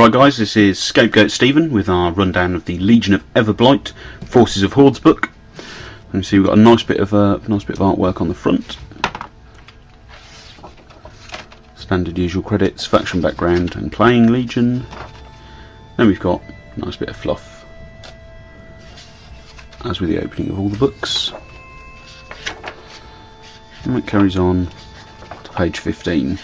Right guys, this is Scapegoat Stephen with our rundown of the Legion of Everblight Forces of Hordes book. And you see we've got a nice bit of artwork on the front. Standard usual credits, faction background and playing Legion. Then we've got a nice bit of fluff, as with the opening of all the books. And it carries on to page 15.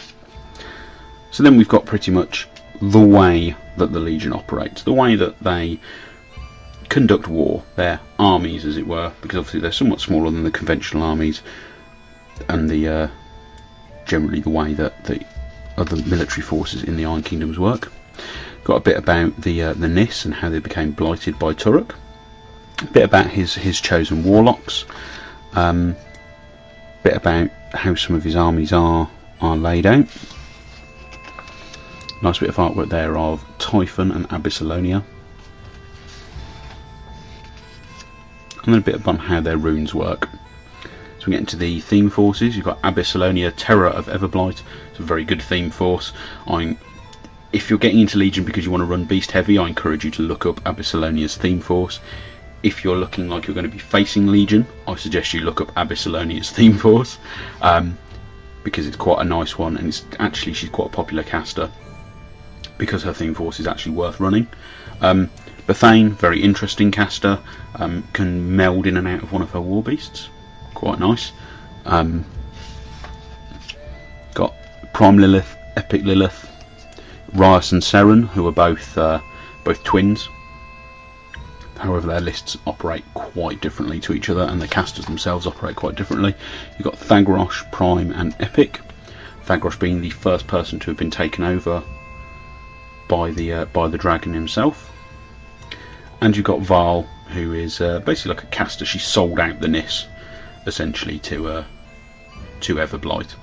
So then we've got pretty much the way that the Legion operates, the way that they conduct war, their armies as it were, because obviously they're somewhat smaller than the conventional armies, and the generally the way that the other military forces in the Iron Kingdoms work. Got a bit about the Nis and how they became blighted by Turok, a bit about his chosen Warlocks, bit about how some of his armies are laid out. Nice bit of artwork there of Typhon and Abyssalonia. And then a bit about how their runes work. So we get into the theme forces. You've got Abyssalonia, Terror of Everblight. It's a very good theme force. If you're getting into Legion because you want to run Beast Heavy, I encourage you to look up Abyssalonia's theme force. If you're looking like you're going to be facing Legion, I suggest you look up Abyssalonia's theme force. Because it's quite a nice one, and she's quite a popular caster, because her theme force is actually worth running. Bethane, very interesting caster, can meld in and out of one of her Warbeasts, quite nice. Got Prime Lilith, Epic Lilith, Rias and Seren, who are both twins. However, their lists operate quite differently to each other, and the casters themselves operate quite differently. You've got Thagrosh, Prime and Epic. Thagrosh being the first person to have been taken over by the dragon himself. And you've got Val, who is basically like a caster. She sold out the Nis essentially to Everblight.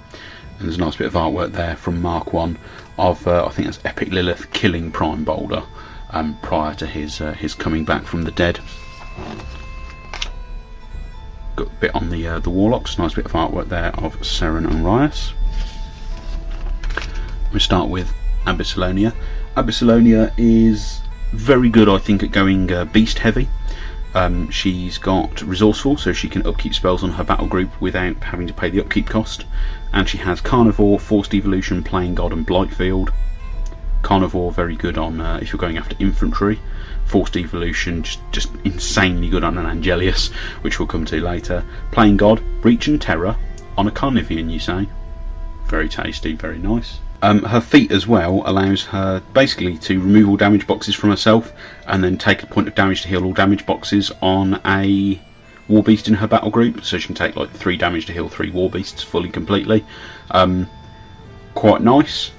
And there's a nice bit of artwork there from Mark 1 of I think that's Epic Lilith killing Prime Boulder prior to his coming back from the dead. Got a bit on the Warlocks. Nice bit of artwork there of Seren and Rias. We start with Abyssalonia. Abyssalonia is very good, I think, at going beast heavy. She's got resourceful, so she can upkeep spells on her battle group without having to pay the upkeep cost. And she has Carnivore, Forced Evolution, Playing God and Blightfield. Carnivore very good on if you're going after infantry. Forced Evolution just insanely good on an Angelius, which we'll come to later. Playing God, Breach and Terror on a Carnivian, you say. Very tasty, very nice. Her feat as well allows her basically to remove all damage boxes from herself and then take a point of damage to heal all damage boxes on a Warbeast in her battle group. So she can take like 3 damage to heal 3 Warbeasts fully completely. Quite nice.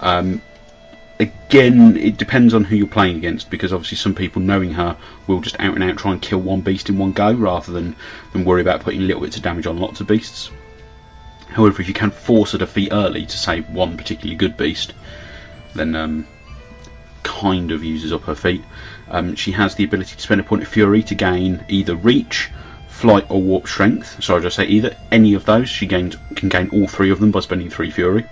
Again, it depends on who you're playing against, because obviously some people, knowing her, will just out and out try and kill one beast in one go rather than worry about putting little bits of damage on lots of beasts. However, if you can force a defeat early to save one particularly good beast, then kind of uses up her feat. She has the ability to spend a point of fury to gain either reach, flight or warp strength. So I just say either any of those. She can gain all 3 of them by spending 3 fury.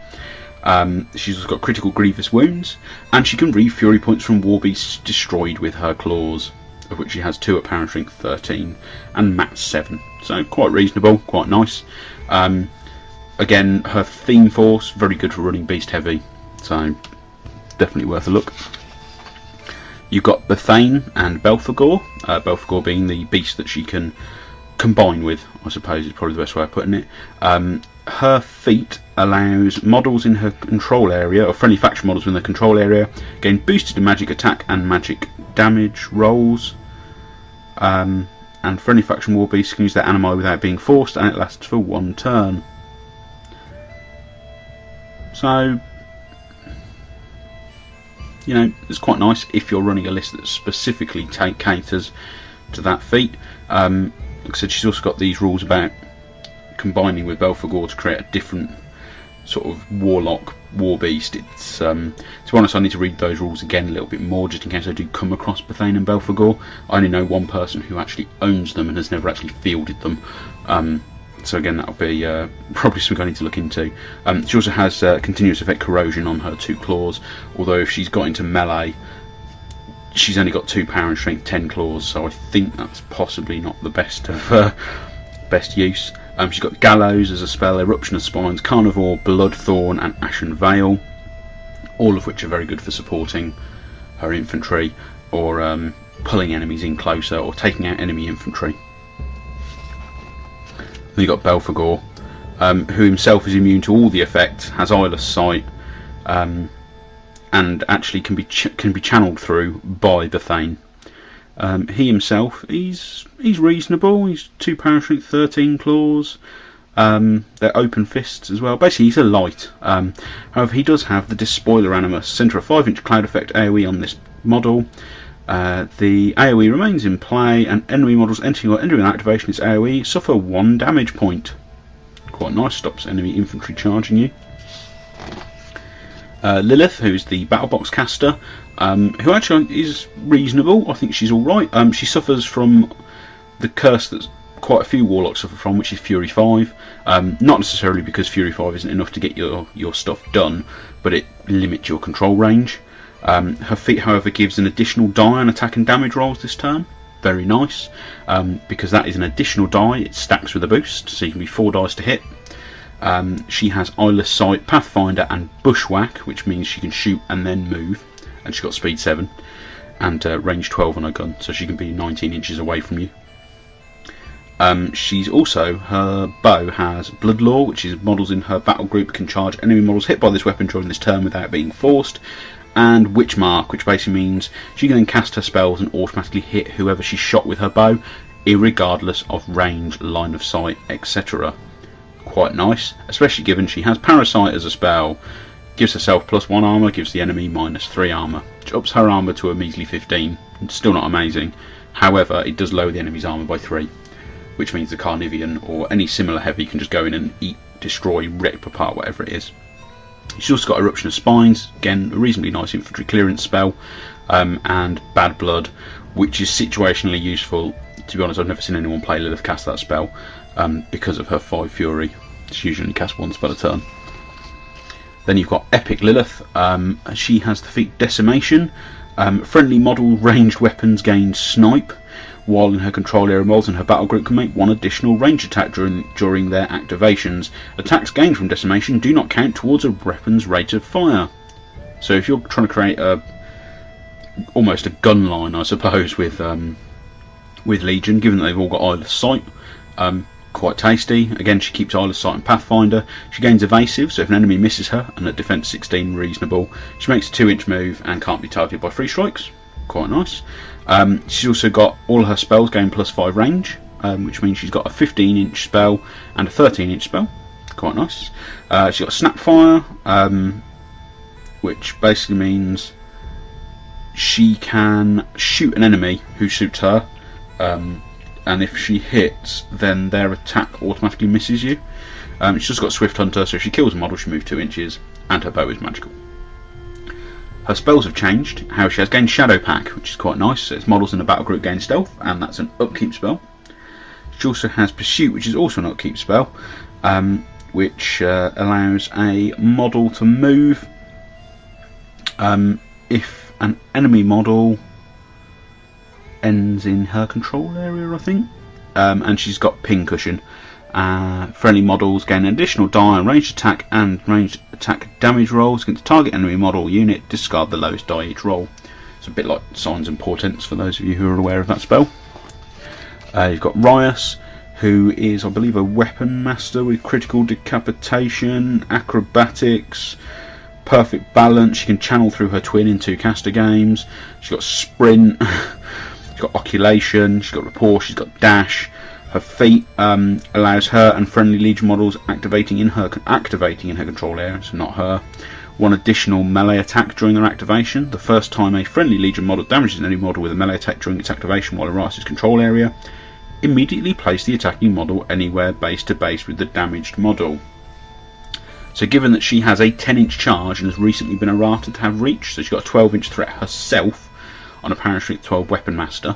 She's also got critical grievous wounds, and she can read fury points from Warbeasts destroyed with her claws, of which she has 2 at power strength 13 and max 7. So quite reasonable, quite nice. Again, her theme force, very good for running beast heavy, so definitely worth a look. You've got Bethane and Belphegor, Belphegor being the beast that she can combine with, I suppose is probably the best way of putting it. Her feat allows models in her control area, or friendly faction models in their control area, gain boosted magic attack and magic damage rolls. And friendly faction Warbeasts can use their animal without being forced, and it lasts for 1 turn. So, you know, it's quite nice if you're running a list that specifically caters to that feat. Like I said, she's also got these rules about combining with Belphegor to create a different sort of Warlock Warbeast. To be honest, I need to read those rules again a little bit more, just in case I do come across Bethane and Belphegor. I only know one person who actually owns them and has never actually fielded them. So again, that'll be probably something I need to look into. She also has continuous effect corrosion on her 2 claws, although if she's got into melee, she's only got 2 power and strength 10 claws, so I think that's possibly not the best of best use. She's got Gallows as a spell, Eruption of Spines, Carnivore, Bloodthorn and Ashen Veil, all of which are very good for supporting her infantry, or pulling enemies in closer, or taking out enemy infantry. Then you've got Belphegor, who himself is immune to all the effects, has eyeless sight, and actually can be channeled through by Bethane. He himself, he's reasonable. He's 2 power strength, 13 claws. They're open fists as well. Basically, he's a light. However, he does have the Despoiler Animus. Center a 5-inch cloud effect AoE on this model. The AoE remains in play, and enemy models entering activation its AoE suffer 1 damage point. Quite nice. Stops enemy infantry charging you. Lilith, who's the battle box caster, who actually is reasonable. I think she's alright. She suffers from the curse that quite a few Warlocks suffer from, which is Fury 5. Not necessarily because Fury 5 isn't enough to get your stuff done, but it limits your control range. Her feat, however, gives an additional die on attack and damage rolls this turn. Very nice, because that is an additional die. It stacks with a boost, so you can be 4 dice to hit. She has Eyeless Sight, Pathfinder and Bushwhack, which means she can shoot and then move, and she's got speed 7 and range 12 on her gun, so she can be 19 inches away from you. She's also, her bow has Bloodlaw, which is models in her battle group can charge enemy models hit by this weapon during this turn without being forced, and Witchmark, which basically means she can then cast her spells and automatically hit whoever she shot with her bow, irregardless of range, line of sight, etc. Quite nice, especially given she has Parasite as a spell. Gives herself +1 armour, gives the enemy -3 armour, which ups her armour to a measly 15. It's still not amazing, however it does lower the enemy's armour by 3, which means the Carnivian or any similar heavy can just go in and eat, destroy, rip apart whatever it is. She's also got Eruption of Spines, again a reasonably nice infantry clearance spell, and Bad Blood, which is situationally useful. To be honest, I've never seen anyone play Lilith cast that spell, because of her 5 Fury. She usually casts 1 spell a turn. Then you've got Epic Lilith. She has the feat Decimation. Friendly model ranged weapons gain Snipe, while in her control area, models in her battle group can make 1 additional range attack during their activations. Attacks gained from Decimation do not count towards a weapon's rate of fire. So if you're trying to create almost a gun line, I suppose, with Legion, given that they've all got Eyeless Sight, quite tasty. Again, she keeps Eyeless Sight and Pathfinder. She gains Evasive, so if an enemy misses her, and at defense 16, reasonable. She makes a 2-inch move and can't be targeted by 3 strikes. Quite nice. She's also got all her spells gain +5 range, which means she's got a 15-inch spell and a 13-inch spell. Quite nice. She's got Snapfire, which basically means she can shoot an enemy who shoots her, and if she hits, then their attack automatically misses you. She's also got Swift Hunter, so if she kills a model, she moves 2 inches, and her bow is magical. Her spells have changed. How she has gained Shadow Pack, which is quite nice. So it's models in the battle group gain stealth, and that's an upkeep spell. She also has Pursuit, which is also an upkeep spell, which allows a model to move if an enemy model ends in her control area, I think. And she's got Pincushion. Friendly models gain an additional die on ranged attack and ranged attack damage rolls against target enemy model unit. Discard the lowest die each roll. It's a bit like Signs and Portents for those of you who are aware of that spell. You've got Rias, who is, I believe, a weapon master with critical decapitation, acrobatics, perfect balance. She can channel through her twin in 2 caster games. She's got Sprint. She's got Oculation. She's got Rapport. She's got Dash. Her feat allows her and friendly Legion models activating in her control area, so not her, 1 additional melee attack during their activation. The first time a friendly Legion model damages an enemy model with a melee attack during its activation while in Rias' control area, immediately place the attacking model anywhere base to base with the damaged model. So given that she has a 10-inch charge and has recently been errata to have reach, so she's got a 12-inch threat herself on a Power Strength 12 Weapon Master,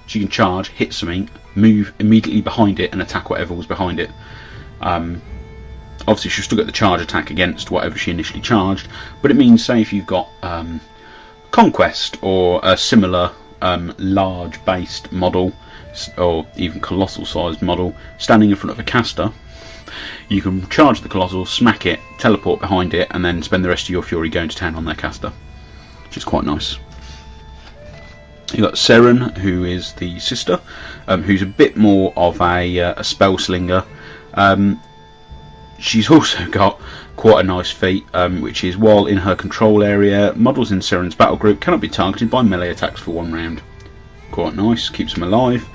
She can charge, hit something, move immediately behind it and attack whatever was behind it. Obviously she'll still get the charge attack against whatever she initially charged, but it means, say if you've got Conquest or a similar large based model, or even colossal sized model, standing in front of a caster, you can charge the colossal, smack it, teleport behind it, and then spend the rest of your fury going to town on their caster, which is quite nice. You've got Seren, who is the sister, who's a bit more of a spell slinger. She's also got quite a nice feat, which is, while in her control area, models in Seren's battle group cannot be targeted by melee attacks for 1 round. Quite nice, keeps them alive.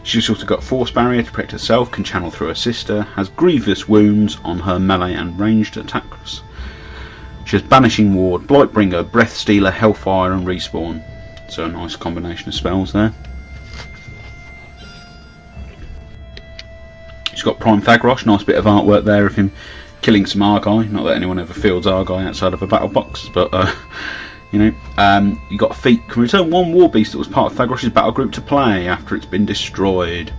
She's also got Force Barrier to protect herself, can channel through her sister, has grievous wounds on her melee and ranged attacks. She has Banishing Ward, Blightbringer, Breath Stealer, Hellfire and Respawn. So a nice combination of spells there. She's got Prime Thagrosh, nice bit of artwork there of him killing some Argai. Not that anyone ever fields Argai outside of a battle box, but you know. You got a feat, can return 1 Warbeast that was part of Thagrosh's battle group to play after it's been destroyed.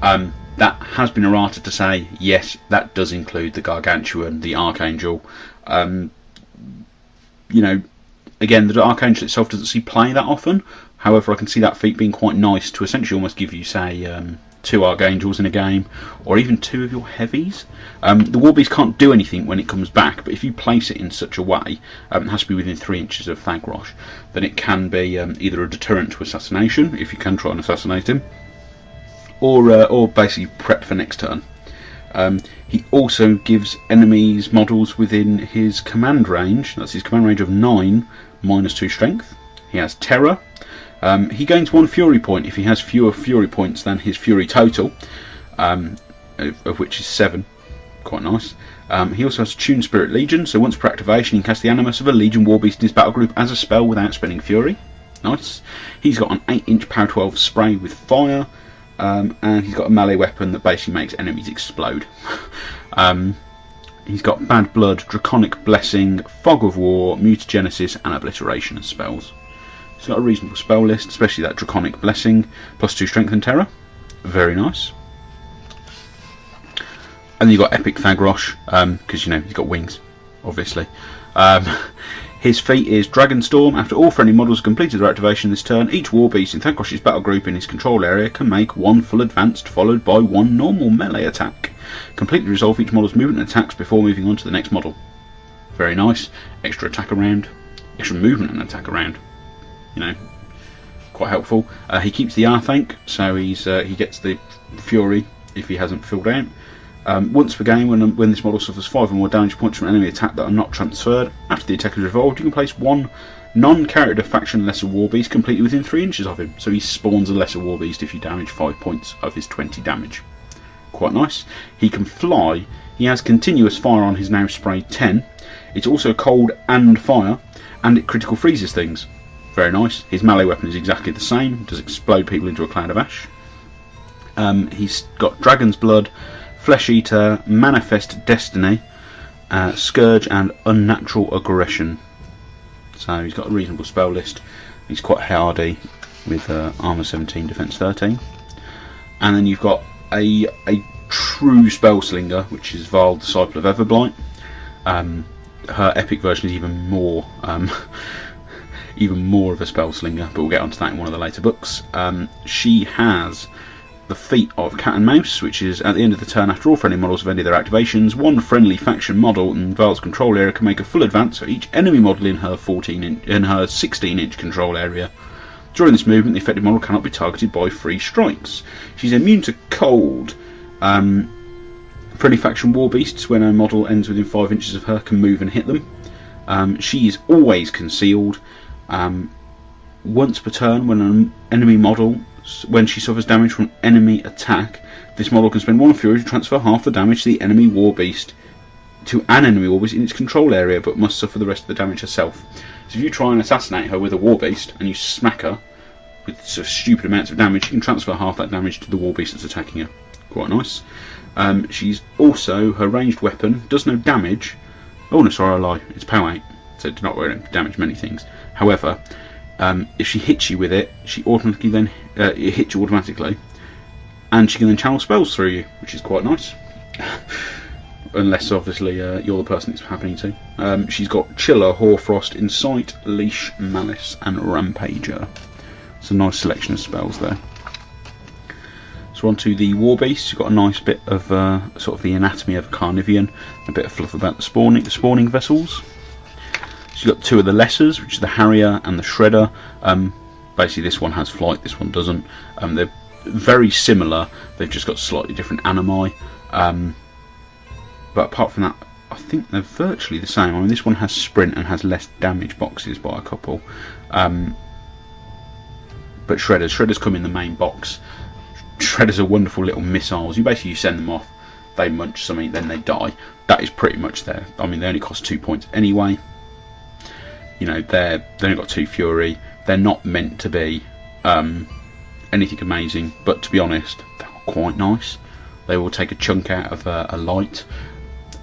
That has been errata to say, yes, that does include the Gargantuan, the Archangel. You know, again, the Archangel itself doesn't see play that often. However, I can see that feat being quite nice to essentially almost give you, say, 2 Archangels in a game, or even 2 of your heavies. The Warbeast can't do anything when it comes back, but if you place it in such a way, it has to be within 3 inches of Thagrosh, then it can be either a deterrent to assassination, if you can try and assassinate him, or basically prep for next turn. He also gives enemies models within his command range, that's his command range of 9, -2 strength. He has Terror. He gains 1 Fury point if he has fewer Fury points than his Fury total, of which is 7. Quite nice. He also has Tune Spirit Legion, so once per activation he can cast the Animus of a Legion Warbeast in his battle group as a spell without spending Fury. Nice. He's got an 8-inch Power 12 spray with fire, and he's got a melee weapon that basically makes enemies explode. He's got Bad Blood, Draconic Blessing, Fog of War, Mutagenesis and Obliteration as spells. He's got a reasonable spell list, especially that Draconic Blessing, +2 Strength and Terror. Very nice. And then you've got Epic Thagrosh, because you know he's got wings, obviously. His feat is Dragon Storm. After all friendly models have completed their activation this turn, each Warbeast in Thagrosh's battle group in his control area can make 1 full advanced followed by 1 normal melee attack. Completely resolve each model's movement and attacks before moving on to the next model. Very nice. Extra attack around, extra movement and attack around. You know, quite helpful. He keeps the Arthanc, so he gets the Fury if he hasn't filled out. Once per game, when this model suffers 5 or more damage points from an enemy attack that are not transferred, after the attack is revolved, you can place 1 non-character faction Lesser Warbeast completely within 3 inches of him. So he spawns a Lesser Warbeast if you damage 5 points of his 20 damage. Quite nice. He can fly. He has continuous fire on his now spray 10. It's also cold and fire, and it critical freezes things. Very nice. His melee weapon is exactly the same. Does explode people into a cloud of ash. He's got Dragon's Blood, Flesh Eater, Manifest Destiny, Scourge and Unnatural Aggression. So he's got a reasonable spell list. He's quite hardy with Armour 17, Defence 13. And then you've got a true spell slinger, which is Val, Disciple of Everblight. Her epic version is even more of a spell slinger, but we'll get onto that in one of the later books. She has the feat of Cat and Mouse, which is at the end of the turn, after all friendly models have ended their activations, 1 friendly faction model in Val's control area can make a full advance for each enemy model in her 16-inch control area. During this movement, the affected model cannot be targeted by free strikes. She's immune to cold. Friendly faction Warbeasts, when a model ends within 5 inches of her, can move and hit them. She is always concealed. Once per turn, when an enemy model, when she suffers damage from an enemy attack, this model can spend 1 Fury to transfer half the damage to the enemy Warbeast to an enemy Warbeast in its control area, but must suffer the rest of the damage herself. So if you try and assassinate her with a Warbeast and you smack her with sort of stupid amounts of damage, you can transfer half that damage to the Warbeast that's attacking her. Quite nice. She's also, her ranged weapon does no damage. Oh no, sorry, I lie. It's power 8, so it does not damage many things. However, If she hits you with it, she automatically then it hits you automatically, and she can then channel spells through you, which is quite nice. Unless obviously you're the person it's happening to. She's got Chiller, Hoarfrost, Incite, Leash, Malice, and Rampager. It's a nice selection of spells there. So on to the Warbeast. You've got a nice bit of sort of the anatomy of a Carnivean, a bit of fluff about the spawning vessels. So you've got two of the lessers, which are the Harrier and the Shredder. Basically this one has flight, this one doesn't. They're very similar, they've just got slightly different animi. But apart from that, I think they're virtually the same. I mean, this one has sprint and has less damage boxes by a couple. But Shredders come in the main box. Shredders are wonderful little missiles. You basically send them off, they munch something, then they die. That is pretty much there. I mean, they only cost 2 points anyway. You know, they've only got 2 fury. They're not meant to be anything amazing, but to be honest, they're quite nice. They will take a chunk out of a light,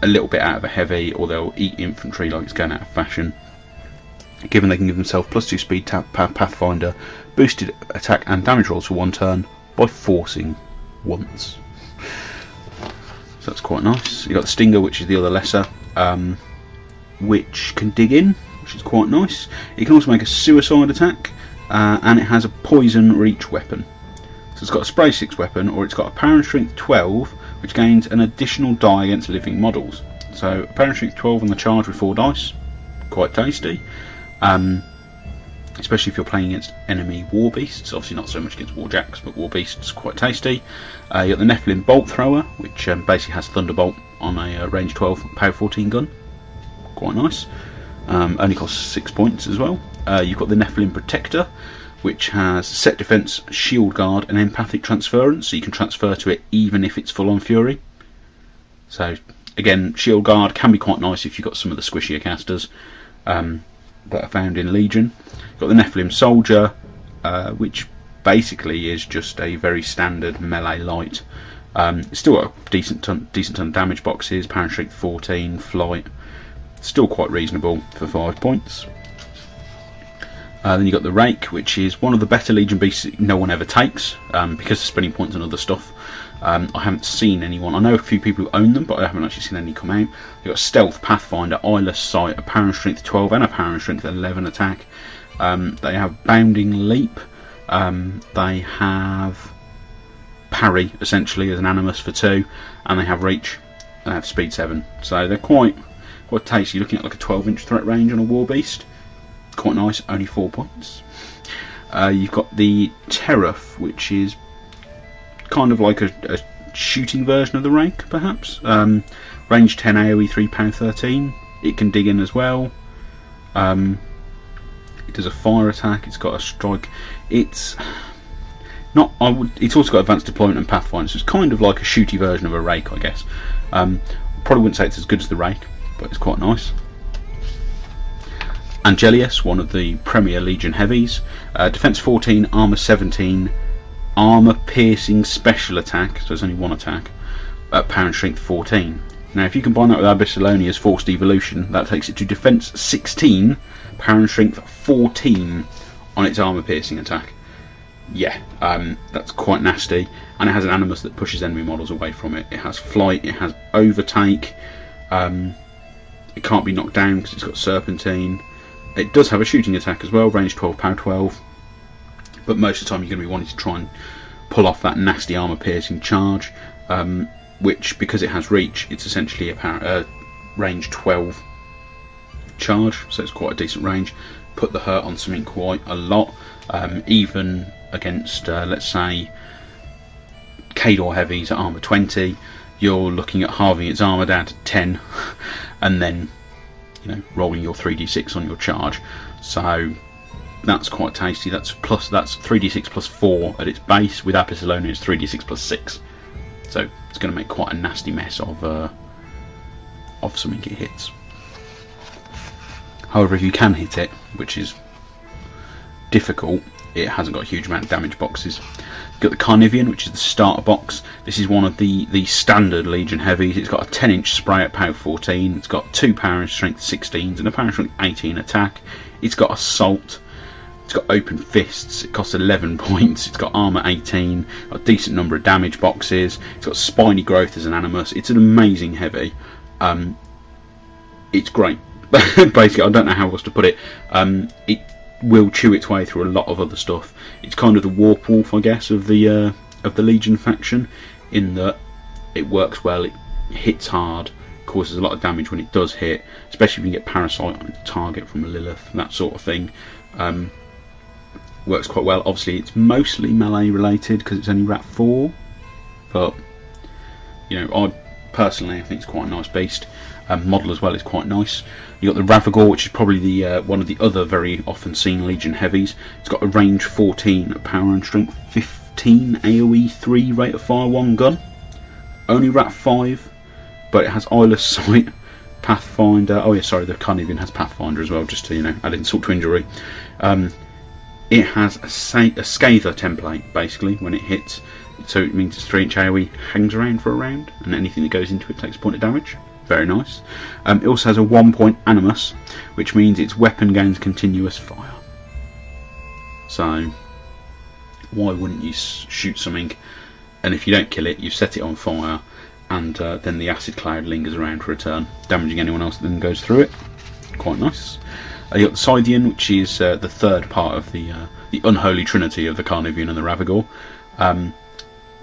a little bit out of a heavy, or they'll eat infantry like it's going out of fashion. Given they can give themselves +2 speed, Pathfinder, boosted attack and damage rolls for 1 turn by forcing once. So that's quite nice. You've got the Stinger, which is the other lesser, which can dig in, which is quite nice. It can also make a suicide attack, and it has a poison reach weapon. So it's got a spray 6 weapon, or it's got a power and strength 12, which gains an additional die against living models. So a power and strength 12 on the charge with 4 dice, quite tasty. Especially if you're playing against enemy Warbeasts. Obviously not so much against Warjacks, but Warbeasts, quite tasty. You got the Nephilim Bolt Thrower, which basically has Thunderbolt on a range 12 power 14 gun. Quite nice. Only costs 6 points as well. You've got the Nephilim Protector, which has set defense, shield guard, and empathic transference, so you can transfer to it even if it's full on fury. So again, shield guard can be quite nice if you've got some of the squishier casters that are found in Legion. You've got the Nephilim Soldier, which basically is just a very standard melee light. It's still got a decent ton of damage boxes, power and strength 14, flight, still quite reasonable for 5 points. Then you've got the Rake, which is one of the better Legion beasts no one ever takes, because of spinning points and other stuff. I haven't seen anyone, I know a few people who own them, but I haven't actually seen any come out. You've got Stealth, Pathfinder, Eyeless Sight, a power and strength 12 and a power and strength 11 attack. They have Bounding Leap, they have Parry, essentially, as an Animus for 2, and they have Reach, and they have Speed 7. So they're quite tasty. You're looking at like a 12-inch threat range on a Warbeast. Quite nice, only 4 points. You've got the Teraph, which is kind of like a shooting version of the Rake, perhaps. Range 10 AoE 3 power 13. It can dig in as well. It does a fire attack. It's got a strike. It's not. It's also got advanced deployment and Pathfinder, so it's kind of like a shooty version of a Rake, I guess. Probably wouldn't say it's as good as the Rake, but it's quite nice. Angelius, one of the Premier Legion heavies, defense 14, armor 17, armor piercing special attack, so it's only 1 attack, power and strength 14. Now if you combine that with Abyssalonia's forced evolution, that takes it to defense 16, power and strength 14 on its armor piercing attack. Yeah, that's quite nasty, and it has an Animus that pushes enemy models away from it. It has flight, it has overtake, it can't be knocked down because it's got serpentine. It does have a shooting attack as well, range 12, power 12, but most of the time you're going to be wanting to try and pull off that nasty armor piercing charge, which, because it has reach, it's essentially a range 12 charge, so it's quite a decent range. Put the hurt on something quite a lot, even against, let's say, Khador heavies at armor 20, you're looking at halving its armor down to 10, and then rolling your 3d6 on your charge. So that's quite tasty. That's 3d6 plus 4 at its base. With Abyssallonia it's 3d6 plus 6. So it's going to make quite a nasty mess of something it hits. However, if you can hit it, which is difficult, it hasn't got a huge amount of damage boxes. You've got the Carnivean, which is the starter box. This is one of the standard Legion heavies. It's got a 10-inch spray at power 14. It's got 2 power and strength 16s and a power and strength 18 attack. It's got assault. It's got open fists. It costs 11 points. It's got armor 18. A decent number of damage boxes. It's got spiny growth as an animus. It's an amazing heavy. It's great. Basically, I don't know how else to put it. It will chew its way through a lot of other stuff. It's kind of the warp wolf, I guess, of the Legion faction, in that it works well. It hits hard. Causes a lot of damage when it does hit, especially if you get parasite on its target from a Lilith, that sort of thing. Works quite well. Obviously it's mostly melee related because it's only Rat 4, but you know, I personally think it's quite a nice beast. Model as well is quite nice. You got the Ravagor, which is probably the one of the other very often seen Legion heavies. It's got a range 14, power and strength 15, AoE 3, rate of fire 1 gun. Only Rat 5, but it has eyeless sight, Pathfinder. Oh yeah, sorry, the Carnivian has Pathfinder as well, just to, you know, add insult to injury. It has a Scather template, basically, when it hits. So it means it's 3-inch AoE, hangs around for a round, and anything that goes into it takes a point of damage. Very nice. It also has a 1-point Animus, which means its weapon gains continuous fire. So, why wouldn't you shoot something, and if you don't kill it, you set it on fire, and then the acid cloud lingers around for a turn, damaging anyone else that then goes through it. Quite nice. You got the Scythian, which is the third part of the unholy trinity of the Carnivian and the Ravagor.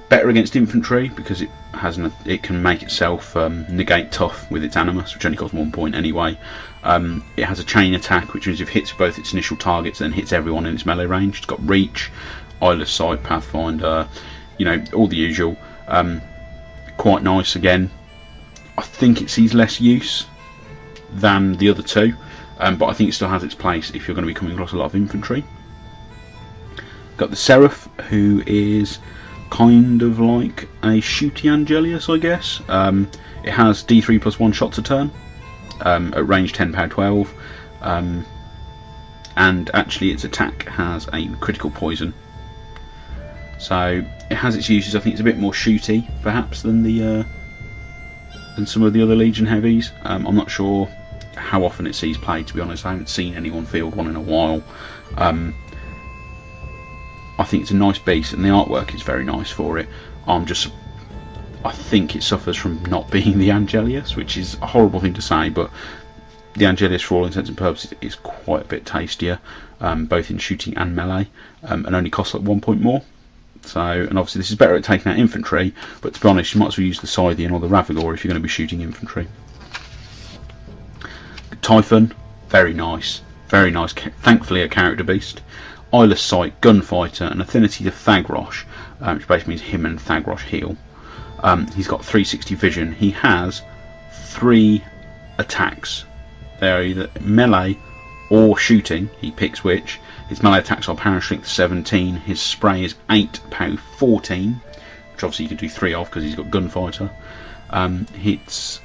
Better against infantry because it can make itself negate tough with its Animus, which only costs 1 point anyway. It has a chain attack, which means if it hits both its initial targets, then hits everyone in its melee range. It's got reach, eyeless sight, Pathfinder, you know, all the usual. Quite nice again. I think it sees less use than the other two, but I think it still has its place if you're going to be coming across a lot of infantry. Got the Seraph, who is kind of like a shooty Angelius, I guess. It has D3 plus 1 shots a turn, at range 10, power 12, and actually its attack has a critical poison. So it has its uses. I think it's a bit more shooty, perhaps, than some of the other Legion heavies. I'm not sure how often it sees play, to be honest. I haven't seen anyone field one in a while. I think it's a nice beast, and the artwork is very nice for it. I think it suffers from not being the Angelius, which is a horrible thing to say, but the Angelius, for all intents and purposes, is quite a bit tastier, both in shooting and melee, and only costs like 1 point more. So, and obviously this is better at taking out infantry, but to be honest, you might as well use the Scythian or the Ravagor if you're going to be shooting infantry. Typhon, very nice, thankfully a character beast. Eyeless sight, gunfighter, and affinity to Thagrosh, which basically means him and Thagrosh heal. He's got 360 vision. He has 3 attacks. They're either melee or shooting. He picks which. His melee attacks are power and strength 17. His spray is 8, power 14, which obviously you can do 3 of because he's got gunfighter. Hits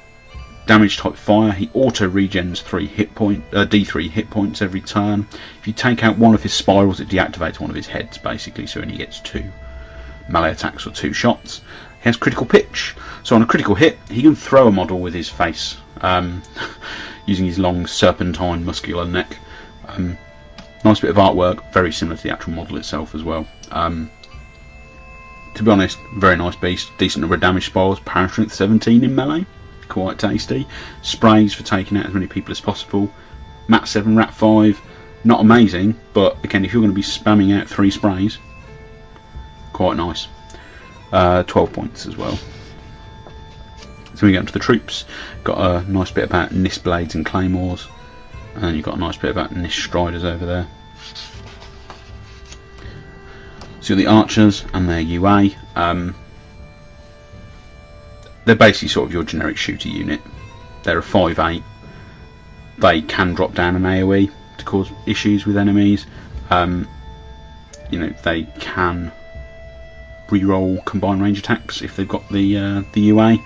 damage type fire. He auto regens D3 hit points every turn. If you take out one of his spirals, it deactivates one of his heads, basically, so he only gets 2 melee attacks or 2 shots. He has critical pitch, so on a critical hit he can throw a model with his face, using his long serpentine muscular neck. Nice bit of artwork, very similar to the actual model itself as well. To be honest, very nice beast. Decent number of damage spirals, power strength 17 in melee, quite tasty. Sprays for taking out as many people as possible. Mat 7, Rat 5, not amazing, but again, if you're going to be spamming out 3 sprays, quite nice. 12 points as well. So we get into the troops. Got a nice bit about Nis blades and claymores, and you've got a nice bit about Nis striders over there. So you've got the archers and their UA. They're basically sort of your generic shooter unit. They're a 5/8. They can drop down an AoE to cause issues with enemies. You know, they can reroll combined range attacks if they've got the UA.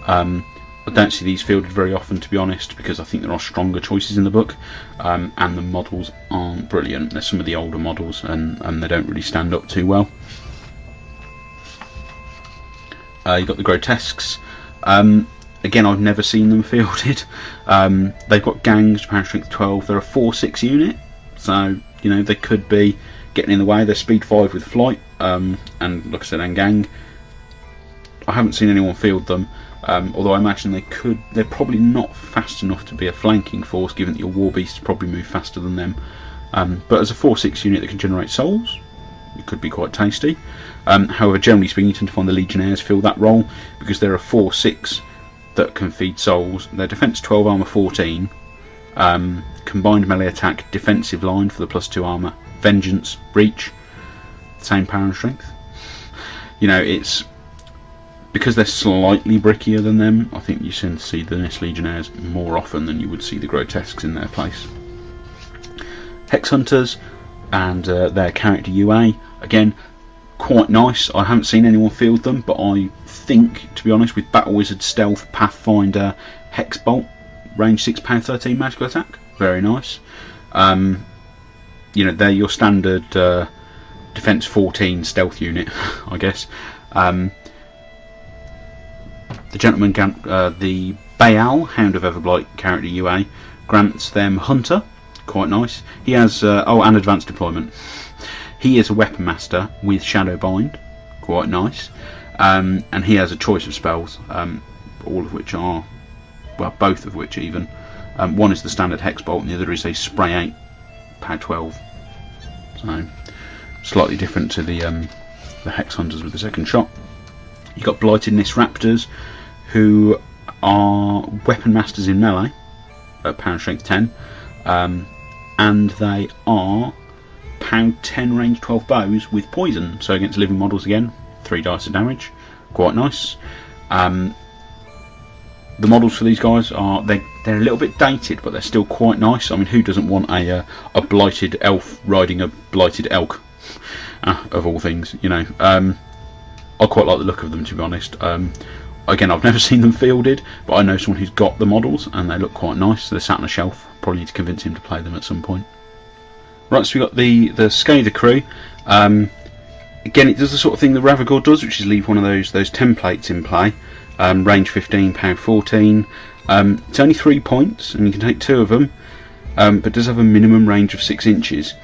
I don't see these fielded very often, to be honest, because I think there are stronger choices in the book, and the models aren't brilliant. They're some of the older models, and they don't really stand up too well. You've got the Grotesques. Again, I've never seen them fielded. They've got gangs, power strength 12. They're a 4/6 unit, so You know, they could be getting in the way. They're speed 5 with flight, and like I said, and gang. I haven't seen anyone field them, although I imagine they're probably not fast enough to be a flanking force, given that your Warbeasts probably move faster than them. But as a 4/6 unit that can generate souls, it could be quite tasty. However, generally speaking, you tend to find the Legionnaires fill that role, because they're a 4/6 that can feed souls. Their defense 12, armor 14, combined melee attack, defensive line for the +2 armor, vengeance, reach, same power and strength. You know, it's because they're slightly brickier than them. I think you tend to see the Legionnaires more often than you would see the Grotesques in their place. Hex Hunters and their character UA, again, quite nice. I haven't seen anyone field them, but I think, to be honest, with Battle Wizard, Stealth, Pathfinder, Hex Bolt, range 6, power 13 magical attack, very nice. You know, they're your standard defense 14 stealth unit, I guess. The gentleman, the Baal, Hound of Everblight character UA, grants them Hunter, quite nice. He has and advanced deployment. He is a weapon master with Shadow Bind, quite nice, and he has a choice of spells, all of which are, well, both of which even. One is the standard Hex Bolt, and the other is a Spray 8, power 12. So slightly different to the Hex Hunters with the second shot. You've got Blightedness Raptors, who are weapon masters in melee at power and strength 10, and they are power 10 range 12 bows with poison, so against living models again, 3 dice of damage, quite nice. The models for these guys are they're a little bit dated, but they're still quite nice. I mean, who doesn't want a blighted elf riding a blighted elk, of all things, you know? I quite like the look of them, to be honest. Again, I've never seen them fielded, but I know someone who's got the models, and they look quite nice. They're sat on a shelf. Probably need to convince him to play them at some point. Right, so we've got the Scather crew. Again, it does the sort of thing the Ravagore does, which is leave one of those templates in play. Range 15, power 14. It's only 3 points, and you can take 2 of them, but does have a minimum range of 6 inches.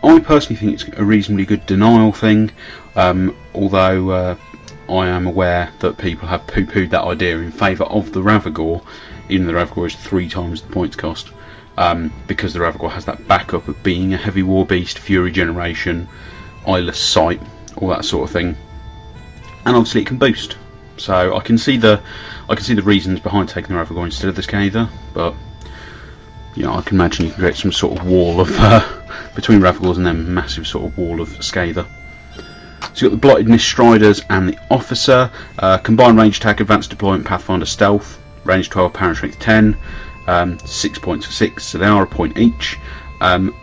I personally think it's a reasonably good denial thing, although I am aware that people have poo-pooed that idea in favour of the Ravagore, even though the Ravagore is 3 times the points cost, because the Ravagore has that backup of being a heavy Warbeast, Fury Generation, Eyeless Sight, all that sort of thing, and obviously it can boost. So I can see the reasons behind taking the Ravagore instead of the Scather, but you know, I can imagine you can create some sort of wall of between Ravagores and them, massive sort of wall of Scather. So you've got the Blightedness Striders and the Officer, combined range attack, advanced deployment, Pathfinder Stealth, range 12, power and strength 10, 6 points for 6, so they are a point each.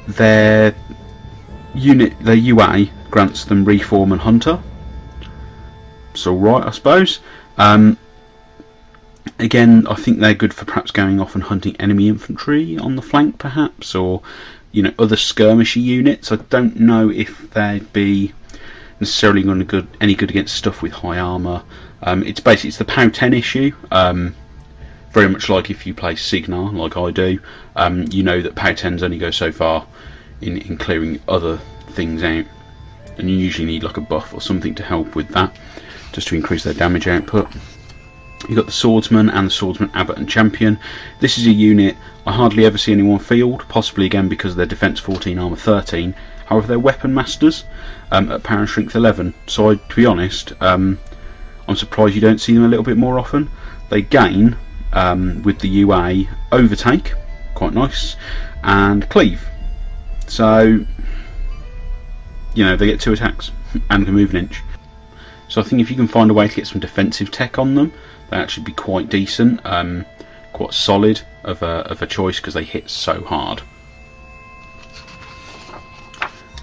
Their UA grants them Reform and Hunter. It's alright, I suppose. Again, I think they're good for perhaps going off and hunting enemy infantry on the flank, perhaps, or you know, other skirmishy units. I don't know if they'd be necessarily going to be any good against stuff with high armour. It's the POW 10 issue. Very much like if you play Signar, like I do, you know that POW 10s only go so far in clearing other things out, and you usually need like a buff or something to help with that, just to increase their damage output. You've got the Swordsman and the Swordsman Abbot and Champion. This is a unit I hardly ever see anyone field, possibly again because they're defense 14, armor 13. However, they're weapon masters at power and strength 11. So to be honest, I'm surprised you don't see them a little bit more often. They gain with the UA Overtake, quite nice, and Cleave. So you know, they get 2 attacks and can move an inch. So I think if you can find a way to get some defensive tech on them, they actually be quite decent, quite solid of a choice, because they hit so hard.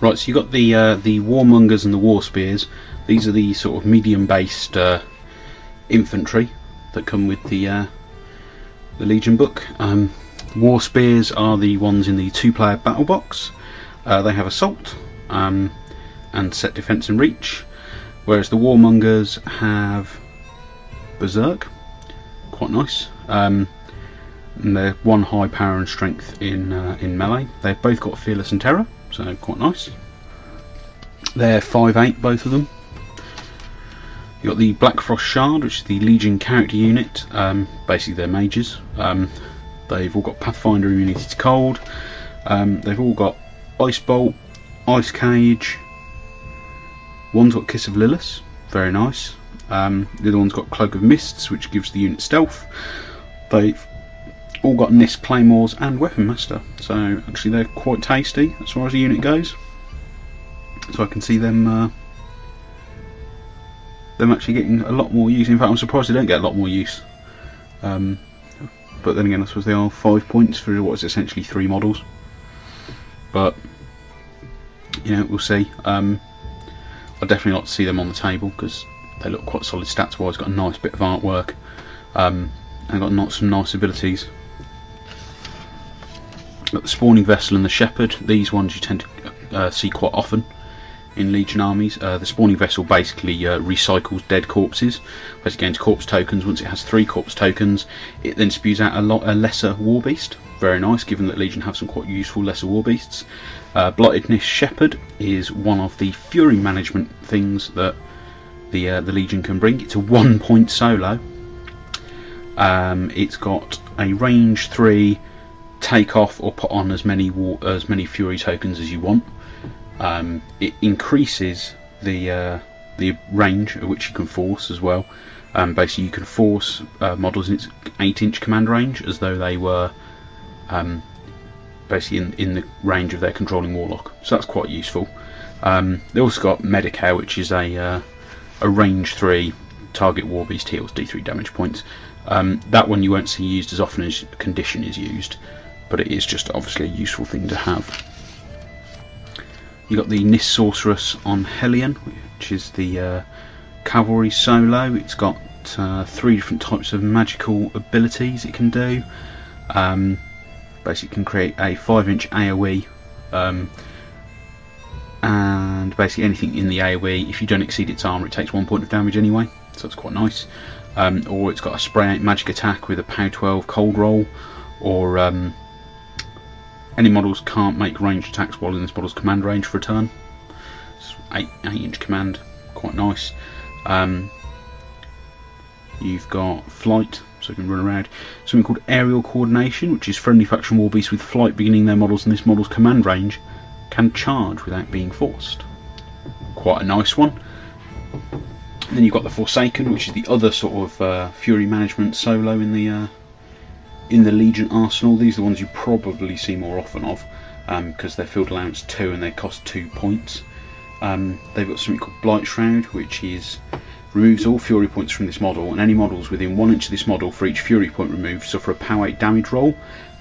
Right, so you've got the Warmongers and the War Spears. These are the sort of medium-based infantry that come with the Legion book. War Spears are the ones in the 2-player battle box. They have Assault and set defense and reach, whereas the Warmongers have Berserk, quite nice. And they're 1 high power and strength in melee. They've both got Fearless and Terror, so quite nice. They're 5/8, both of them. You've got the Black Frost Shard, which is the Legion character unit. Basically they're mages. They've all got Pathfinder immunity to cold. They've all got Ice Bolt, Ice Cage. One's got Kiss of Lilith, very nice. The other one's got Cloak of Mists, which gives the unit stealth. They've all got Nist Claymores and Weapon Master, so actually they're quite tasty as far as the unit goes. So I can see them actually getting a lot more use. In fact, I'm surprised they don't get a lot more use. But then again, I suppose they are 5 points for what is essentially 3 models. But you know, we'll see. I'd definitely like to see them on the table because they look quite solid stats wise. Got a nice bit of artwork, and got some nice abilities. Got the Spawning Vessel and the Shepherd. These ones you tend to see quite often in Legion armies. The Spawning Vessel basically recycles dead corpses. Basically gains corpse tokens. Once it has 3 corpse tokens, it then spews out a lesser Warbeast. Very nice, given that Legion have some quite useful lesser Warbeasts. Blighted Shepherd is one of the Fury management things that the Legion can bring. It's a 1-point solo. It's got a range 3, take off or put on as many Fury tokens as you want. It increases the range at which you can force as well. Basically, you can force models in its 8-inch command range as though they were basically in the range of their controlling Warlock. So that's quite useful. They also got Medicare, which is a range 3 target Warbeast heals D3 damage points. That one you won't see used as often as Condition is used, but it is just obviously a useful thing to have. You got the Nist Sorceress on Hellion, which is the cavalry solo. It's got 3 different types of magical abilities it can do. Basically, it can create a 5-inch AoE, and basically anything in the AoE, if you don't exceed its armour, it takes 1 point of damage anyway, so it's quite nice. Or it's got a spray out magic attack with a POW 12 cold roll, or any models can't make ranged attacks while in this model's command range for a turn. It's 8-inch command, quite nice. You've got Flight, so you can run around. Something called Aerial Coordination, which is friendly faction Warbeasts with flight beginning their models in this model's command range can charge without being forced. Quite a nice one. And then you've got the Forsaken, which is the other sort of Fury management solo in the Legion arsenal. These are the ones you probably see more often of, because they're field allowance 2 and they cost 2 points. They've got something called Blight Shroud, which is removes all Fury points from this model, and any models within 1 inch of this model for each Fury point removed suffer a POW 8 damage roll.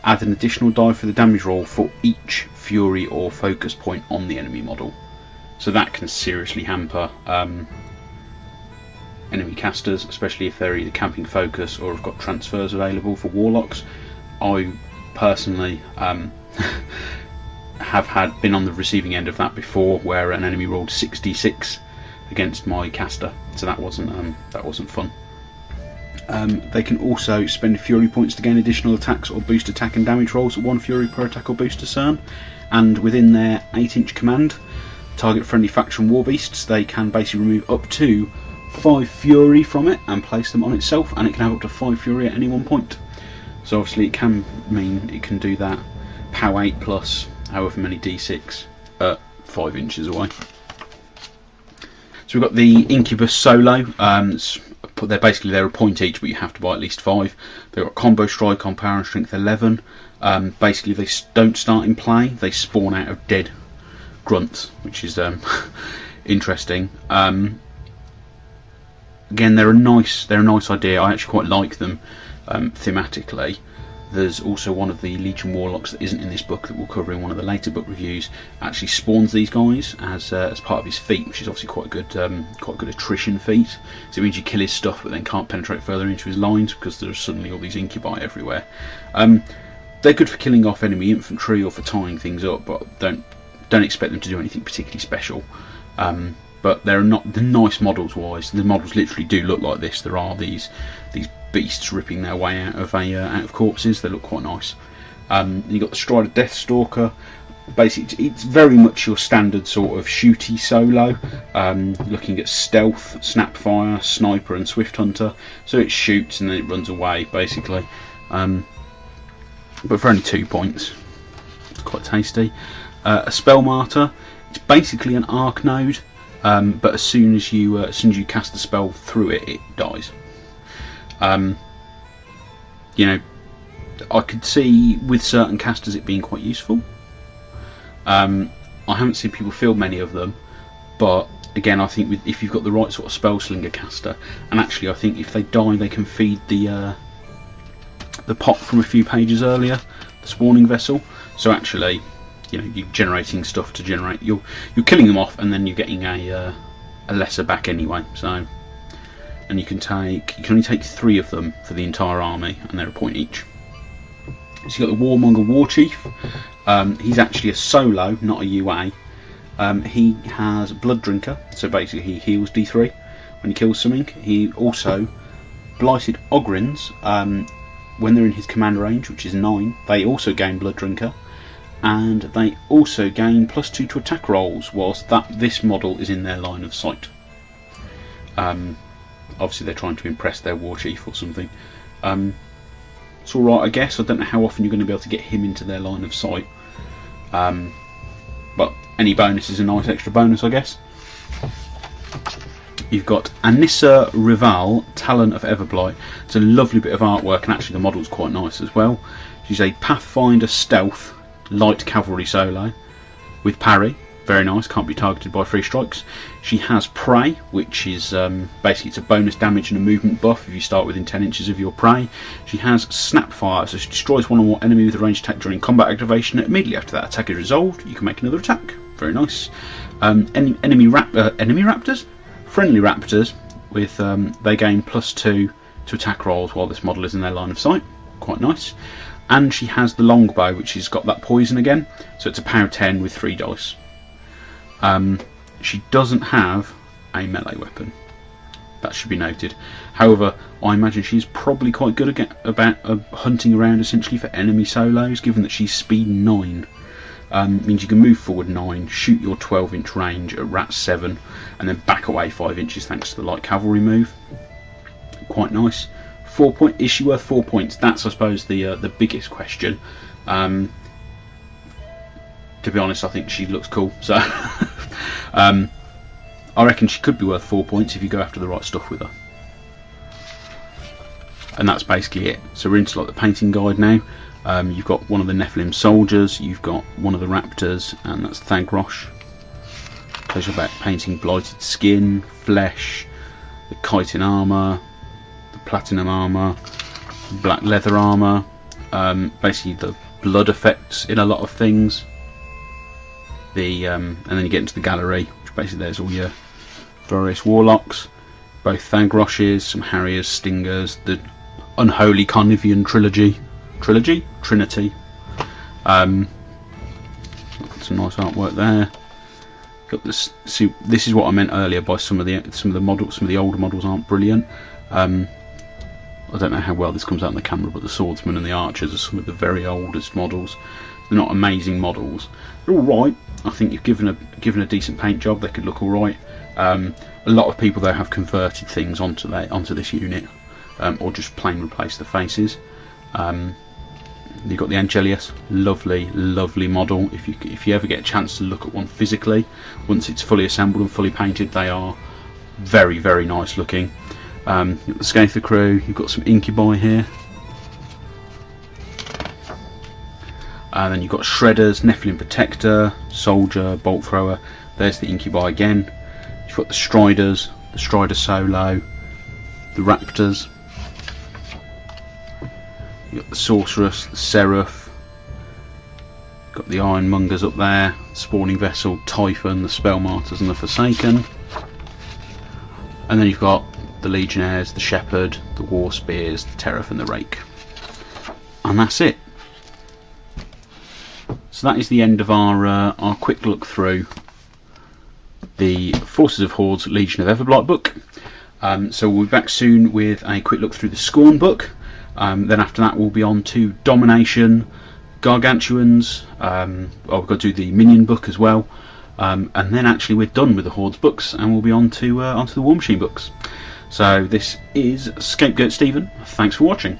Add an additional die for the damage roll for each Fury or focus point on the enemy model. So that can seriously hamper enemy casters, especially if they're either camping focus or have got transfers available for Warlocks. I personally have been on the receiving end of that before, where an enemy rolled 66 against my caster, so that wasn't fun. They can also spend Fury points to gain additional attacks or boost attack and damage rolls at 1 Fury per attack or boost a turn, and within their 8-inch command, target friendly faction Warbeasts, they can basically remove up to 5 Fury from it and place them on itself, and it can have up to 5 Fury at any 1 point. So obviously it can mean it can do that POW 8 plus however many D6 at 5 inches away. So we've got the Incubus solo. They're a point each, but you have to buy at least 5. They've got Combo Strike on Power and Strength 11. Basically, they don't start in play; they spawn out of dead grunts, which is interesting. Again, they're a nice idea. I actually quite like them thematically. There's also one of the Legion Warlocks that isn't in this book that we'll cover in one of the later book reviews. Actually spawns these guys as part of his feat, which is obviously quite a good attrition feat. So it means you kill his stuff, but then can't penetrate further into his lines because there's suddenly all these incubi everywhere. They're good for killing off enemy infantry or for tying things up, but don't expect them to do anything particularly special. But they're nice models wise. The models literally do look like this. There are these beasts ripping their way out of corpses. They look quite nice. You've got the Strider Deathstalker. basically it's very much your standard sort of shooty solo, looking at stealth, snapfire, sniper and swift hunter. So it shoots and then it runs away basically, but for only 2 points. It's quite tasty. A spell martyr, it's basically an arc node, but as soon as you cast the spell through it, it dies. You know, I could see with certain casters it being quite useful. I haven't seen people field many of them, but again, I think if you've got the right sort of spell slinger caster, and actually I think if they die they can feed the pot from a few pages earlier, the spawning vessel. So actually, you know, you're generating stuff to generate. You're killing them off, and then you're getting a lesser back anyway. So, and you can only take 3 of them for the entire army, and they're a point each. So you've got the Warmonger Warchief. He's actually a solo, not a UA. He has Blood Drinker, so basically he heals D3 when he kills something. He also Blighted Ogryns, when they're in his command range, which is 9, they also gain Blood Drinker, and they also gain +2 to attack rolls whilst this model is in their line of sight. Obviously they're trying to impress their war chief or something. It's alright, I guess. I don't know how often you're going to be able to get him into their line of sight, but any bonus is a nice extra bonus, I guess. You've got Anissa Rival, Talon of Everblight. It's a lovely bit of artwork, and actually the model's quite nice as well. She's a Pathfinder Stealth light cavalry solo with parry. Very nice, can't be targeted by 3 strikes. She has Prey, which is basically it's a bonus damage and a movement buff if you start within 10 inches of your prey. She has Snapfire, so she destroys one or more enemy with a ranged attack during combat activation. Immediately after that attack is resolved, you can make another attack. Very nice. Enemy raptors? Friendly raptors, with they gain +2 to attack rolls while this model is in their line of sight. Quite nice. And she has the longbow, which has got that poison again, so it's a power 10 with 3 dice. She doesn't have a melee weapon. That should be noted. However, I imagine she's probably quite good about hunting around essentially for enemy solos, given that she's speed 9. Means you can move forward 9, shoot your 12-inch range at rat 7, and then back away 5 inches thanks to the light cavalry move. Quite nice. 4 point. Is she worth 4 points? That's, I suppose, the biggest question. To be honest, I think she looks cool. So I reckon she could be worth 4 points if you go after the right stuff with her. And that's basically it. So we're into like the painting guide now. You've got one of the Nephilim soldiers, you've got one of the raptors, and that's Thagrosh. Tells you about painting blighted skin, flesh, the chitin armour, the platinum armour, black leather armour, basically the blood effects in a lot of things. And then you get into the gallery, which basically there's all your various warlocks, both Thagroshes, some Harriers, Stingers, the Unholy Carnivian Trinity. Some nice artwork there. Got this. See, this is what I meant earlier by some of the models. Some of the older models aren't brilliant. I don't know how well this comes out on the camera, but the swordsmen and the archers are some of the very oldest models. They're not amazing models. They're all right. I think you've given a decent paint job, they could look all right. A lot of people though have converted things onto this unit, or just plain replaced the faces. You've got the Angelius, lovely model. If you ever get a chance to look at one physically, once it's fully assembled and fully painted, they are very nice looking. You've got the Scather crew. You've got some Incubi here. And then you've got Shredders, Nephilim Protector, Soldier, Bolt Thrower. There's the Incubi again. You've got the Striders, the Strider Solo, the Raptors. You've got the Sorceress, the Seraph. Got the Ironmongers up there, the Spawning Vessel, Typhon, the Spell Martyrs and the Forsaken. And then you've got the Legionnaires, the Shepherd, the War Spears, the Teraph and the Rake. And that's it. So that is the end of our quick look through the Forces of Hordes Legion of Everblight book. So we'll be back soon with a quick look through the Scorn book. Then after that we'll be on to Domination, gargantuans. We've got to do the minion book as well, and then actually we're done with the Hordes books, and we'll be on to the War Machine books. So this is Scapegoat Stephen. Thanks for watching.